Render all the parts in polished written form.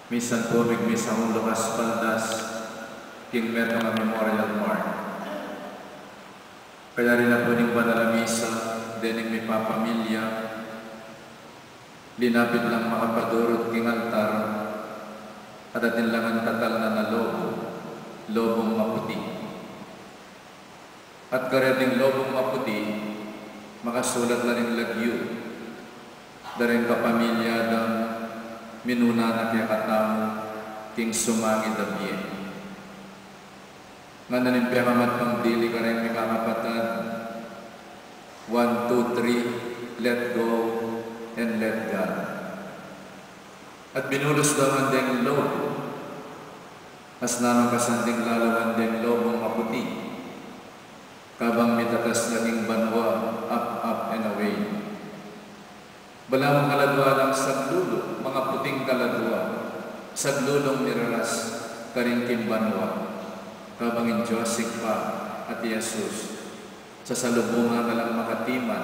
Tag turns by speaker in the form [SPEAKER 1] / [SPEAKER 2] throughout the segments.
[SPEAKER 1] Minsan po misa ang lukas paldas king meto nga Memorial Park. Kaya rin na po ning banal misa dening may papamilya linapit lang makapadurot king altar at atin lang ang tatal na lobong maputi. At kareting lobong maputi makasulat lang ng lagyo daring kapamilya dang minuna na kaya katamu king sumangi dabye. Nga nanimpiamamat pang dili ka rin may kakapatad. 1, 2, 3, let go and let God. At binulos daw ang deng lobo. As namang kasanding lalawan deng lobong maputi. Kabang mitatas naging banwa, up and away. Balawang kaladwa lang saglulo, mga puting kaladwa, saglulong niraras, karingkin banwa, kabangin Joseph pa at Jesus, sa salubungan na lang makatiman,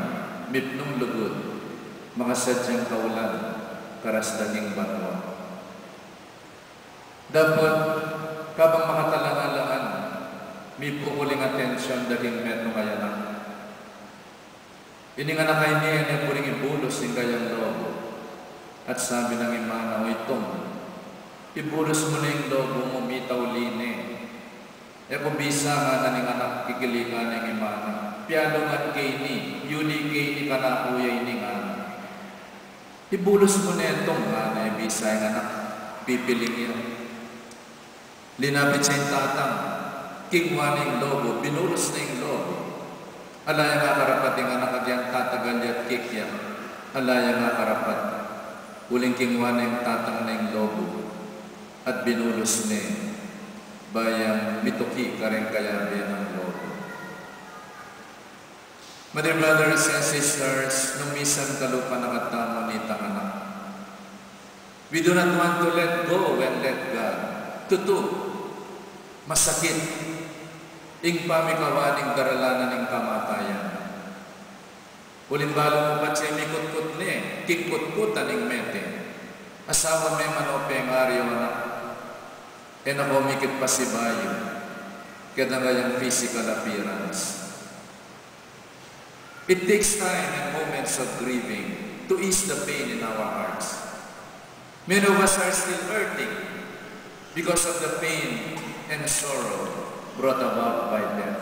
[SPEAKER 1] mipnong lugod, makasadyang kaulan, karasdaging banwa. Dapat, kabang makatalangalaan, may pukuling atensyon daging metno kaya na. Ini nga na kayo niya niya puring ibulos ng kayang lobo. At sabi ng imana, o itong, ibulos mo na yung lobo mo, mitaw line. E kung bisa nga na ning anak kikilikan ng imana, piano nga kay ni, yuni kay ni kanakuya ini nga. Ibulos mo na itong nga na bisa yung anak, pipiling yan. Linapit sa yung tatang, kingwa na yung lobo, binulos na yung lobo. Alaya nga karapat yung anak agyan tatagal at kikya. Alaya nga karapat. Uling kingwa na yung tatang na yung lobo. At binulos na bayang mituki ka rin kayabi ng lobo. Mother, brothers and sisters, nung misan kalupa nakatamo ni anak. We do not want to let go and let God. Tutu, masakit. Ing pamikawaning daralanan ng kamatayan. Ulimbalo mo ba't siya mikot-kot ni, kikot-kutan ng mete. Asawa may manopeng aryo anak. E nakomikit pa si bayo. Kaya nga yung physical appearance. It takes time and moments of grieving to ease the pain in our hearts. Many of us are still hurting because of the pain and sorrow brought about by death.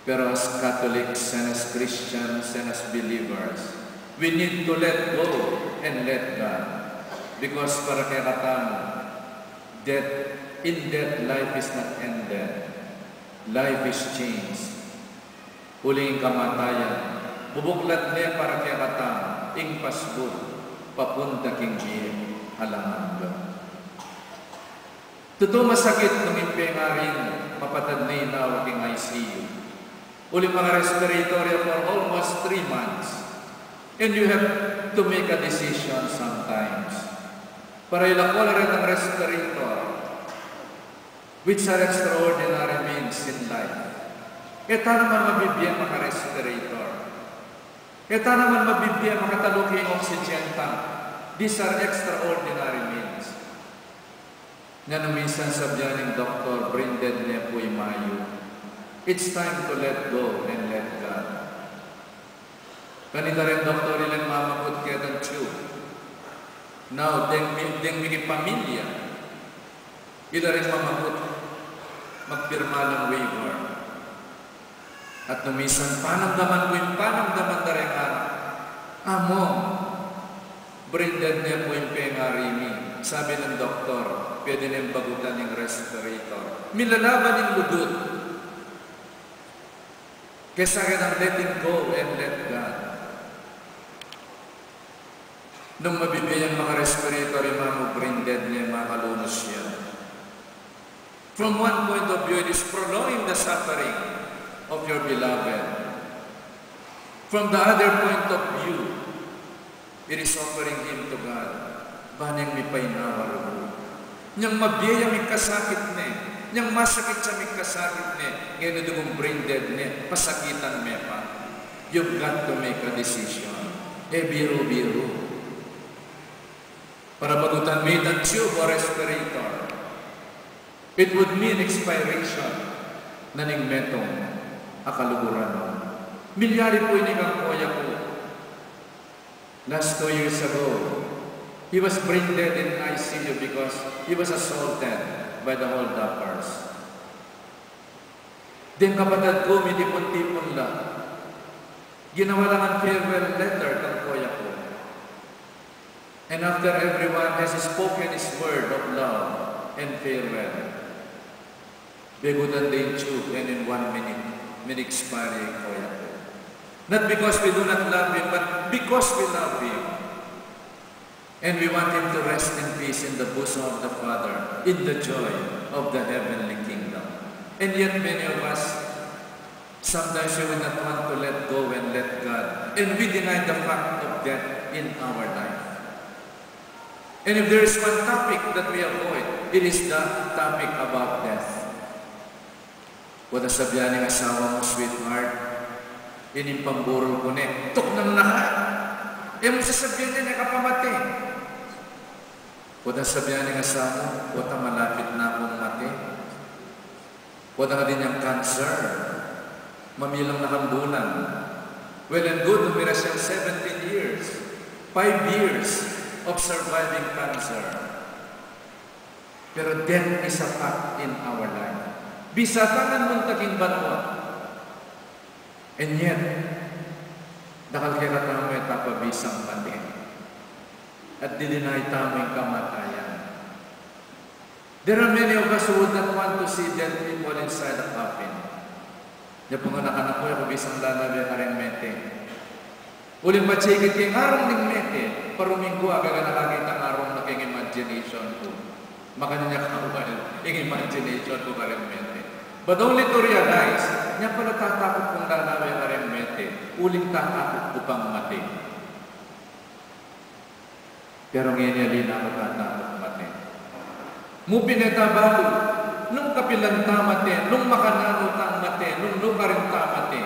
[SPEAKER 1] Pero as Catholics and as Christians and as believers, we need to let go and let God. Because para kaya katamo, in death, life is not ended. Life is changed. Huling kamatayan, bubuklat niya para kaya katamo, ing pasbul, papunta king halangan God. Totoo masakit nung impengarin, mapatad na inawag yung ICU. Uling mga respiratory for almost 3 months. And you have to make a decision sometimes. Para ilakwala rin ang respirator, which are extraordinary means in life. Eta naman mabibigyan maka-respirator. Eta naman mabibigyan makataluking oxygen tank. These are extraordinary means. Nga numisan sabyan ng Dr. Brendan Nepoy Mayo, it's time to let go and let God. Kanina rin Dr. ilang mamakot kaya ng tube. Now, deng miki pamilya, ila rin mamakot, magpirma ng waiver. At numisan, panamdaman na rin anak. Amo, Brendan Nepoy Pengarimi, sabi ng doktor, pwede nang bagutan ng respirator. Milalaban ng ludot. Kesa ka ng letting go and let God. Nung mabibigyan mga respirator, yung mga branded niya, makalunos siya. From one point of view, it is prolonging the suffering of your beloved. From the other point of view, it is offering him to God. Banang may painawar. Niyang mabiyaya may kasakit niya. Niyang masakit sa may kasakit niya. Ngayon na dugong brain dead niya. Pasakitan niya pa. You've got to make a decision. Biro-biro. Para bagutan made ang tube or respirator. It would mean expiration na ning metong akaluguran. Milyari po ini kang kuya ko. Last 2 years ago, he was brain dead in ICU because he was assaulted by the hold-uppers. Then kapatid ko, mitipon-tipon lang. Ginawa lang ang farewell letter kang kuya ko. And after everyone has spoken his word of love and farewell, begutan din tube and in 1 minute, min-expire ang kuya ko. Not because we do not love him, but because we love him. And we want him to rest in peace in the bosom of the Father, in the joy of the heavenly kingdom. And yet many of us, sometimes we will not want to let go and let God. And we deny the fact of death in our life. And if there is one topic that we avoid, it is the topic about death. Wala sabihan ng asawa mo, sweetheart, inimpamburo ko na, tok ng lahat. E mo sasabihin niya, nakapamati. Wala sabihan ng asawa mo, wala malapit na akong mati. Wala ka din yung cancer. Mamilang na kang bulan. Well and good, numira siyang 17 years. 5 years of surviving cancer. Pero death is a fact in our life. Bisatanan mong taging banwa. And yet, dakal kaya tamo yung tapabisang mati. At dilinay tamo yung kamatayan. There are many of us who would not want to see dead people inside a coffin. Diya po nga nakanak ko yung bisang lalabi na rin mete. Uling machigit yung arong ng mete, paruminggo aga na nakakita ang arong na king imagination ko. Makanya kawal, yung imagination ko ka rin mete. But only to realize, niya pala tatakot kong lalawi na rin mete, uling tatakot ko pang mati. Pero ngayon yalin ako tatakot mati. Mupineta bago, nung kapilanta mati, nung makananutang mati, nung lukarinta mati.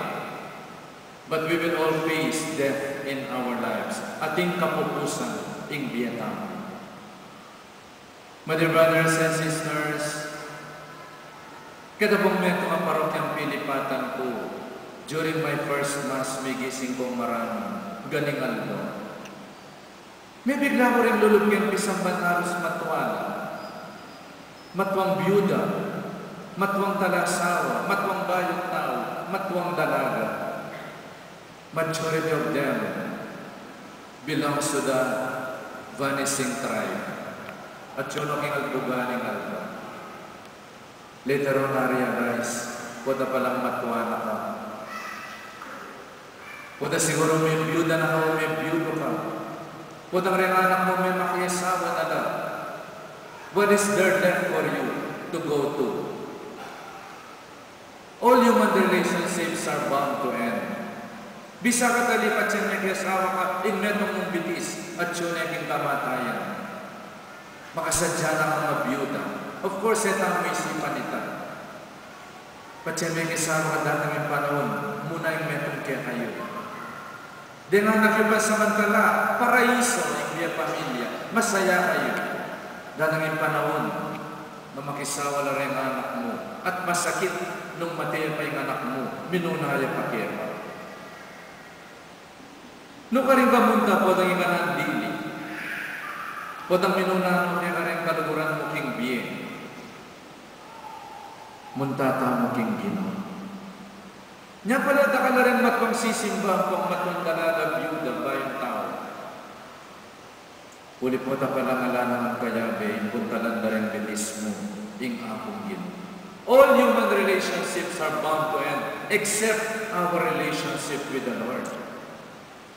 [SPEAKER 1] But we will all face death in our lives. Ating kapupusan, ing Vietnam. My dear brothers and sisters, kada momento ang parokyang Pilipatan ko, during my first mass, may gising kong marami, galing aldo. May bigla ko rin lulubyan pisang banaros matwala, matwang byuda, matwang talasawa, matwang bayot tao, matwang dalaga. Majority of them belongs to the vanishing tribe. At yun ang albuganing aldo. Later on, na-realize, wala palang matuwa na ka. Wala siguro may byuda na ka o may byudo ka. Wala rin anak mo may makiasawa na lang. What is there left for you to go to? All human relationships are bound to end. Bisa ka talipat siya may kiasawa ka, inmetong mong bitis at yun ay kamatayan. Makasadya na kang mabyuda. Of course, ito ang may isipan nito. Patsya may kisama ka datang yung panahon, muna yung metong kaya kayo. Di nga nakipasamantala, paraiso ng iya pamilya, masaya kayo. Datang yung panahon, na makisawa na rin ang anak mo, at masakit nung mataya pa yung anak mo, minuna yung pakira. Nung ka rin kamunta po ng inganan dili, po ng minuna mo kaya rin kaluguran mo king biye. Muntata mo king gino. Nya pala ka na rin matwang sisimba kung matwang talaga byuda ba yung tao. Uli po ta pala ngalanan ng kayabe, puntalan na rin bilis mo, ing akong gino. All human relationships are bound to end, except our relationship with the Lord.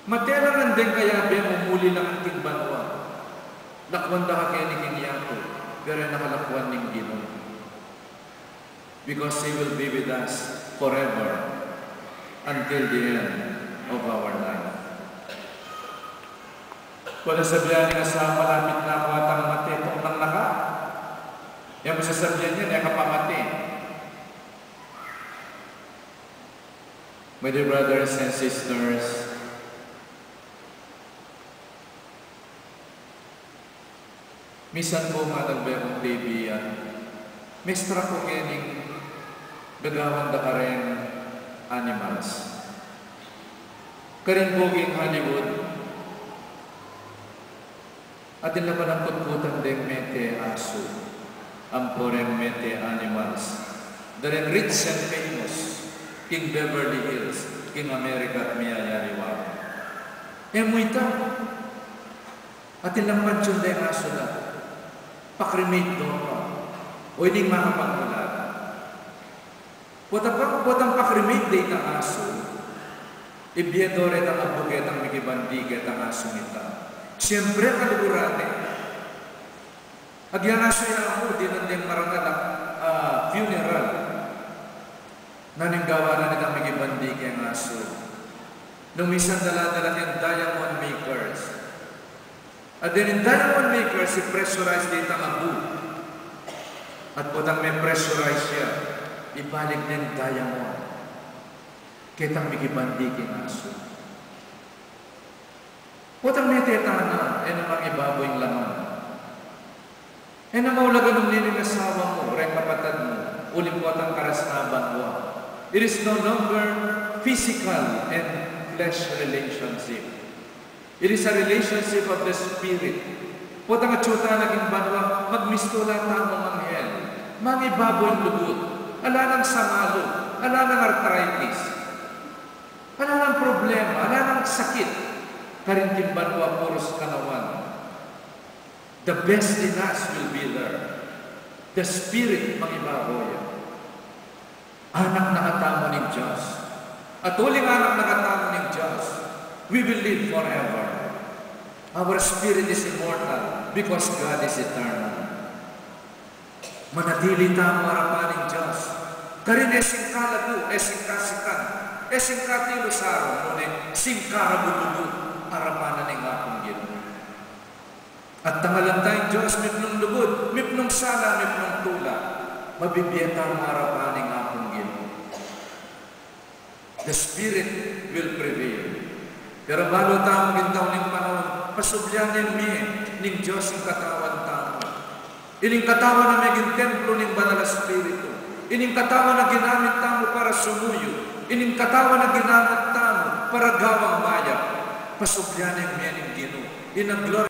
[SPEAKER 1] Matelangan din kayabe, mumuli lang ang tingbanwa. Lakwanda ka kaya ni Kinyato, pero nakalakwan ng gino. Because He will be with us forever until the end of our life. Kung nasabihan niya sa malapit na ako at ang mati, itong nang naka, yung masasabihan niya, niya kapamati. My dear brothers and sisters, Misan po nga nagbekong kaibigan, mestra ko kening gagawang da karen animals. Karin poging Hollywood, atin na pa ng putputan deng mete aso, amporem mete animals. Daren rich and famous, King Beverly Hills, King America at Miyayariwa. Muita, atin lang pansyon deng aso na, pakremate doon pa, o hindi makapagmula. Potang pakremate day ng aso, ibiyadore ang abuget ang mikibandiget ang aso nita. Siyempre kalugurate. Agyan aso yung ako, di nandang marangal funeral. Naninggawa na nitang mikibandiget ang aso. Nung minsan dala-dala yung diamond makers. At din yung diamond makers, i-pressurize dito ang abu. At potang may pressurize siya, ibalik din diamond. Kitang mikibandiget ang aso. Potang may tetana, namang ibaboy yung laman. Namaulagan ng nininasawa mo, rin kapatid mo, uling potang karasnaban mo. It is no longer physical and flesh relationship. It is a relationship of the spirit. Potang atsuta naging banwa, magmistula tamong anghel. Mangibaboy yung lubot, ala ng samalo, ala ng arthritis, ala ng problema, ala ng sakit. Karintin banwa puros kanawan. The best in us will be there. The Spirit mangibaboy. Anak na katamo ng Diyos. At uling anak na katamo ng Diyos, we will live forever. Our spirit is immortal because God is eternal. Manatili tamo harapan ng Diyos. Karin esing kalagu, esing kasikan, esing katilo saro, ngunit singkarabududu. Harapanan ng akong Ginoo. At tangalan tayong Diyos, mipnong lubod, mipnong sala, mipnong tula, mabibiyata ang harapan ng akong Ginoo. The Spirit will prevail. Pero balo taong gintaw ng panahon, pasubyanin ng Diyos yung katawan tao. Ining katawan na may templo ng banal na Espiritu. Ining katawan na ginamit tamo para sumuyo. Ining katawan na ginamit tamo para gawang maya. Pasubyanin ng Ginoo. In a glory